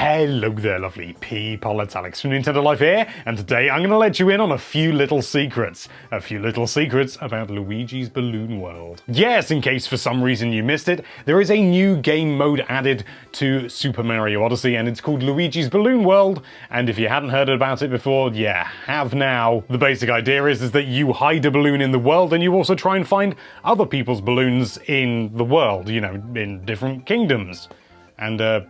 Hello there, lovely people. It's Alex from Nintendo Life here, and today I'm going to let you in on a few little secrets. A few little secrets about Luigi's Balloon World. Yes, in case for some reason you missed it, there is a new game mode added to Super Mario Odyssey, and it's called Luigi's Balloon World. And if you hadn't heard about it before, yeah, have now. The basic idea is that you hide a balloon in the world, and you also try and find other people's balloons in the world, you know, in different kingdoms. And,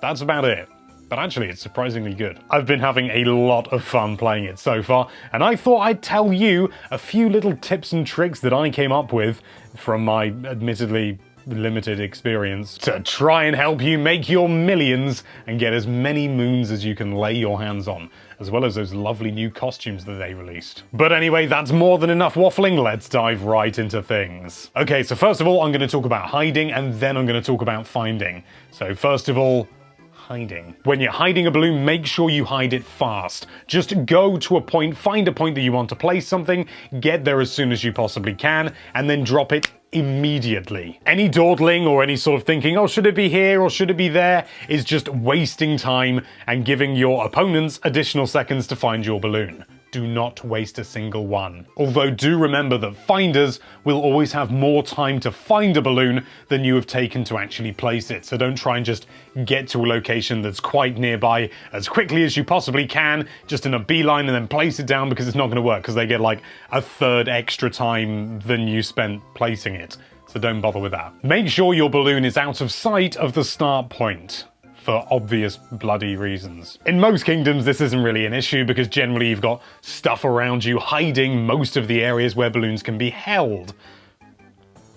that's about it. But actually, it's surprisingly good. I've been having a lot of fun playing it so far, and I thought I'd tell you a few little tips and tricks that I came up with from my admittedly limited experience to try and help you make your millions and get as many moons as you can lay your hands on, as well as those lovely new costumes that they released. But anyway, that's more than enough waffling. Let's dive right into things. Okay, so first of all, I'm going to talk about hiding, and then I'm going to talk about finding. So first of all, hiding. When you're hiding a balloon, make sure you hide it fast. Just go to a point, find a point that you want to place something, get there as soon as you possibly can, and then drop it immediately. Any dawdling or any sort of thinking, oh, should it be here or should it be there, is just wasting time and giving your opponents additional seconds to find your balloon. Do not waste a single one. Although do remember that finders will always have more time to find a balloon than you have taken to actually place it. So don't try and just get to a location that's quite nearby as quickly as you possibly can, just in a beeline, and then place it down, because it's not going to work, because they get like a third extra time than you spent placing it. So don't bother with that. Make sure your balloon is out of sight of the start point, for obvious bloody reasons. In most kingdoms, this isn't really an issue, because generally you've got stuff around you hiding most of the areas where balloons can be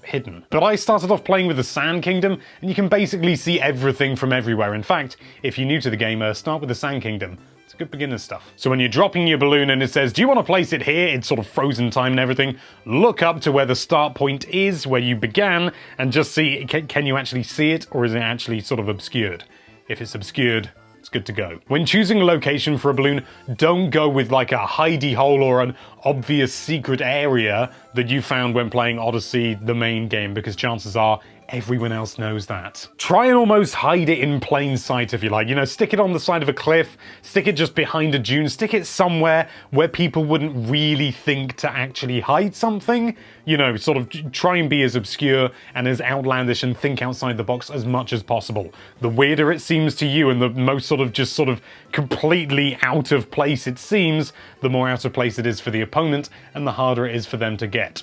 hidden. But I started off playing with the Sand Kingdom, and you can basically see everything from everywhere. In fact, if you're new to the game, start with the Sand Kingdom. It's good beginner stuff. So when you're dropping your balloon and it says, do you want to place it here? It's sort of frozen time and everything. Look up to where the start point is, where you began, and just see, can you actually see it, or is it actually sort of obscured? If it's obscured, it's good to go. When choosing a location for a balloon, don't go with like a hidey hole or an obvious secret area that you found when playing Odyssey, the main game, because chances are everyone else knows that. Try and almost hide it in plain sight if you like. You know, stick it on the side of a cliff, stick it just behind a dune, stick it somewhere where people wouldn't really think to actually hide something. You know, sort of try and be as obscure and as outlandish and think outside the box as much as possible. The weirder it seems to you and the most sort of completely out of place it seems, the more out of place it is for the opponent and the harder it is for them to get.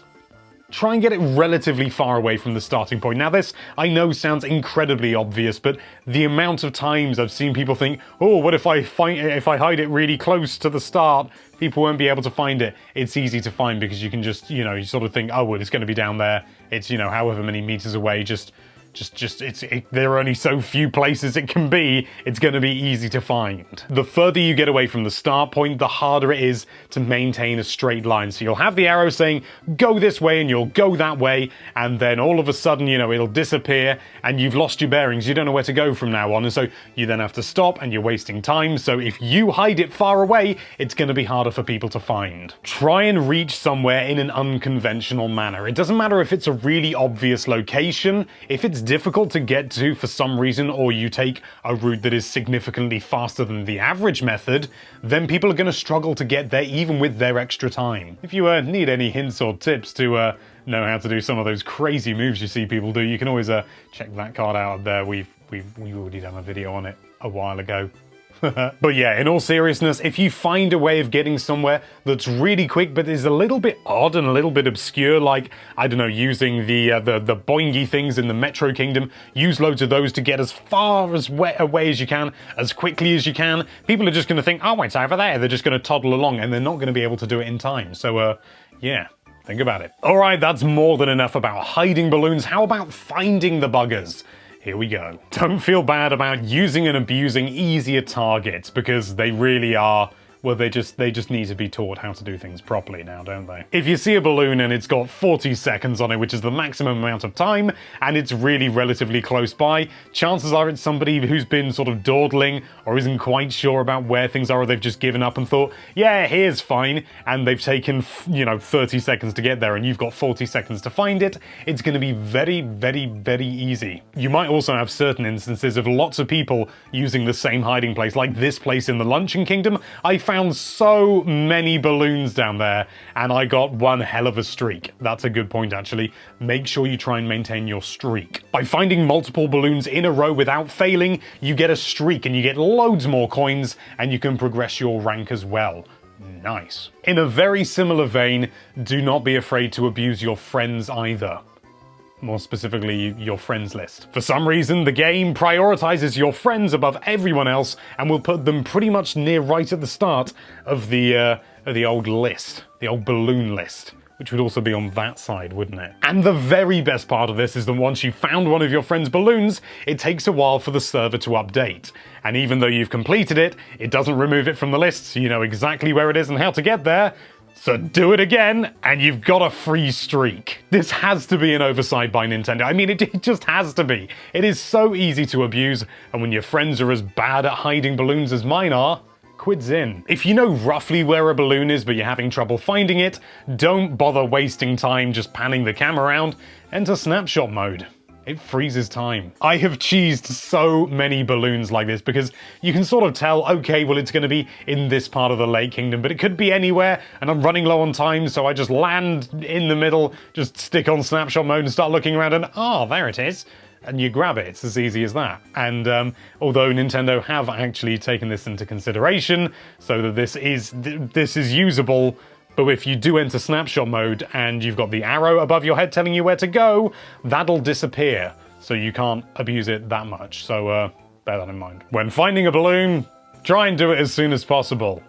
Try and get it relatively far away from the starting point. Now this, I know, sounds incredibly obvious, but the amount of times I've seen people think, oh, what if I hide it really close to the start? People won't be able to find it. It's easy to find because you can just, you know, you sort of think, oh, well, it's going to be down there. It's, you know, however many meters away, there are only so few places it can be, it's going to be easy to find. The further you get away from the start point, the harder it is to maintain a straight line. So you'll have the arrow saying, go this way, and you'll go that way, and then all of a sudden, you know, it'll disappear, and you've lost your bearings. You don't know where to go from now on, and so you then have to stop, and you're wasting time. So if you hide it far away, it's going to be harder for people to find. Try and reach somewhere in an unconventional manner. It doesn't matter if it's a really obvious location. If it's difficult to get to for some reason, or you take a route that is significantly faster than the average method, then people are going to struggle to get there even with their extra time. If you need any hints or tips to know how to do some of those crazy moves you see people do, you can always check that card out there. We've already done a video on it a while ago. But yeah, in all seriousness, if you find a way of getting somewhere that's really quick but is a little bit odd and a little bit obscure, like, I don't know, using the boingy things in the Metro Kingdom, use loads of those to get as far away as you can, as quickly as you can, people are just going to think, oh, it's over there. They're just going to toddle along, and they're not going to be able to do it in time. So, yeah. Think about it. Alright, that's more than enough about hiding balloons. How about finding the buggers? Here we go. Don't feel bad about using and abusing easier targets, because they really are Well, they just need to be taught how to do things properly now, don't they? If you see a balloon and it's got 40 seconds on it, which is the maximum amount of time, and it's really relatively close by, chances are it's somebody who's been sort of dawdling or isn't quite sure about where things are, or they've just given up and thought, yeah, here's fine, and they've taken, 30 seconds to get there, and you've got 40 seconds to find it. It's going to be very, very, very easy. You might also have certain instances of lots of people using the same hiding place, like this place in the Luncheon Kingdom. I found so many balloons down there, and I got one hell of a streak. That's a good point, actually. Make sure you try and maintain your streak. By finding multiple balloons in a row without failing, you get a streak, and you get loads more coins, and you can progress your rank as well. Nice. In a very similar vein, do not be afraid to abuse your friends either. More specifically, your friends list. For some reason, the game prioritizes your friends above everyone else and will put them pretty much near right at the start of the old list, the old balloon list, which would also be on that side, wouldn't it? And the very best part of this is that once you've found one of your friend's balloons, it takes a while for the server to update. And even though you've completed it, it doesn't remove it from the list, so you know exactly where it is and how to get there. So do it again, and you've got a free streak. This has to be an oversight by Nintendo. I mean, it just has to be. It is so easy to abuse, and when your friends are as bad at hiding balloons as mine are, quid's in. If you know roughly where a balloon is, but you're having trouble finding it, don't bother wasting time just panning the camera around. Enter snapshot mode. It freezes time. I have cheesed so many balloons like this because you can sort of tell, okay, well, it's going to be in this part of the Lake Kingdom, but it could be anywhere, and I'm running low on time, so I just land in the middle, just stick on snapshot mode and start looking around, and there it is. And you grab it. It's as easy as that. And although Nintendo have actually taken this into consideration, so that this is usable, but if you do enter snapshot mode and you've got the arrow above your head telling you where to go, that'll disappear. So you can't abuse it that much. So bear that in mind. When finding a balloon, try and do it as soon as possible.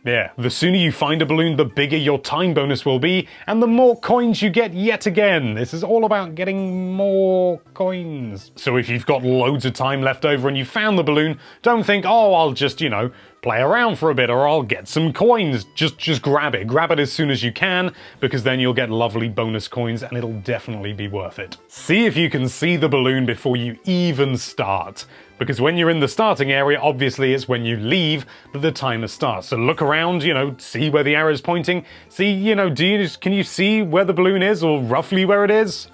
Yeah, the sooner you find a balloon, the bigger your time bonus will be, and the more coins you get yet again. This is all about getting more coins. So if you've got loads of time left over and you found the balloon, don't think, oh, I'll just, play around for a bit, or I'll get some coins. Just grab it. Grab it as soon as you can, because then you'll get lovely bonus coins, and it'll definitely be worth it. See if you can see the balloon before you even start. Because when you're in the starting area, obviously it's when you leave that the timer starts. So look around, see where the arrow's pointing. See, can you see where the balloon is, or roughly where it is?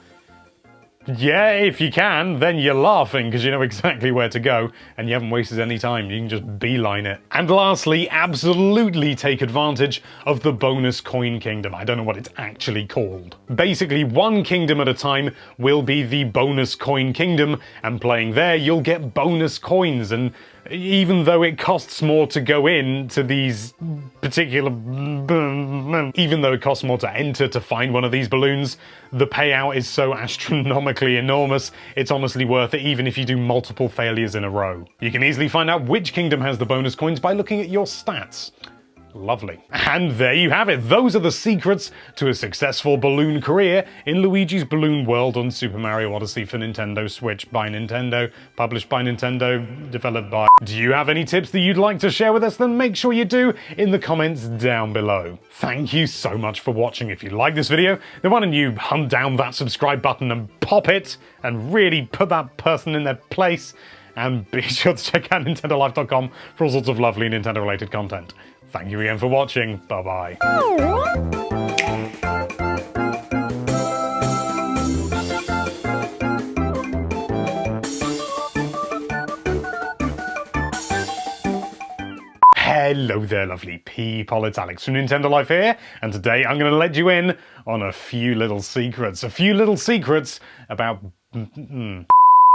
Yeah, if you can, then you're laughing because you know exactly where to go and you haven't wasted any time. You can just beeline it. And lastly, absolutely take advantage of the bonus coin kingdom. I don't know what it's actually called. Basically, one kingdom at a time will be the bonus coin kingdom, and playing there, you'll get bonus coins. And even though it costs more to go in to these particular... even though it costs more to enter to find one of these balloons, the payout is so astronomically enormous, it's honestly worth it even if you do multiple failures in a row. You can easily find out which kingdom has the bonus coins by looking at your stats. Lovely. And there you have it. Those are the secrets to a successful balloon career in Luigi's Balloon World on Super Mario Odyssey for Nintendo Switch, by Nintendo, published by Nintendo, developed by... Do you have any tips that you'd like to share with us? Then make sure you do in the comments down below. Thank you so much for watching. If you like this video, then why don't you hunt down that subscribe button and pop it and really put that person in their place. And be sure to check out NintendoLife.com for all sorts of lovely Nintendo-related content. Thank you again for watching. Bye-bye. Hello there, lovely people. It's Alex from Nintendo Life here, and today I'm going to let you in on a few little secrets. A few little secrets about...